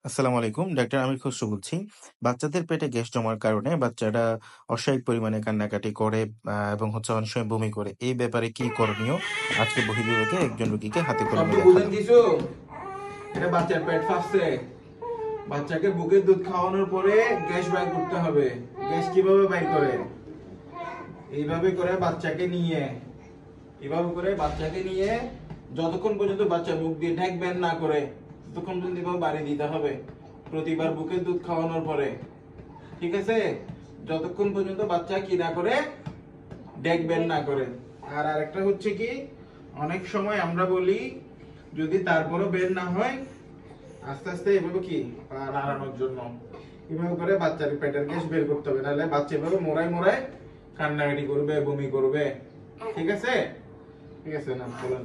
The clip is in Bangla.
আসসালামু আলাইকুম। ডাক্তার আমির খসরু বলছি। বাচ্চাদের পেটে গ্যাস জমার কারণে বাচ্চারা অস্বাভাবিক পরিমাণে কান্নাকাটি করে এবং অনেক সময় বমি করে। এই ব্যাপারে কি করণীয়? আজকে বহির্বিভাগে একজন রোগীকে হাতে কলমে শব্দ বুঝেন দেখালাম। কিছু? এটা বাচ্চার পেট ফাঁপছে। বাচ্চাকে বুকের দুধ খাওয়ানোর পরে গ্যাস বাইর করতে হবে। গ্যাস কিভাবে বাইর করে? এইভাবে করে বাচ্চাকে নিয়ে যতক্ষণ পর্যন্ত বাচ্চা মুখ দিয়ে ঢেক বের না করে ততক্ষণ পর্যন্ত এভাবে বাড়ি দিতে হবে প্রতিবার বুকের দুধ খাওয়ানোর পরে। ঠিক আছে? যতক্ষণ পর্যন্ত বাচ্চা কি না করে, ডেক বের না করে। আর আরেকটা হচ্ছে কি, অনেক সময় আমরা বলি যদি তারপরও বের না হয় আস্তে আস্তে এভাবে কি পা নাড়ানোর জন্য এভাবে করে বাচ্চার পেটের গ্যাস বের করতে হবে, নাহলে বাচ্চা এভাবে মোড়ায় মোড়ায় কান্নাকাটি করবে, বমি করবে। ঠিক আছে? ঠিক আছে, না বলেন।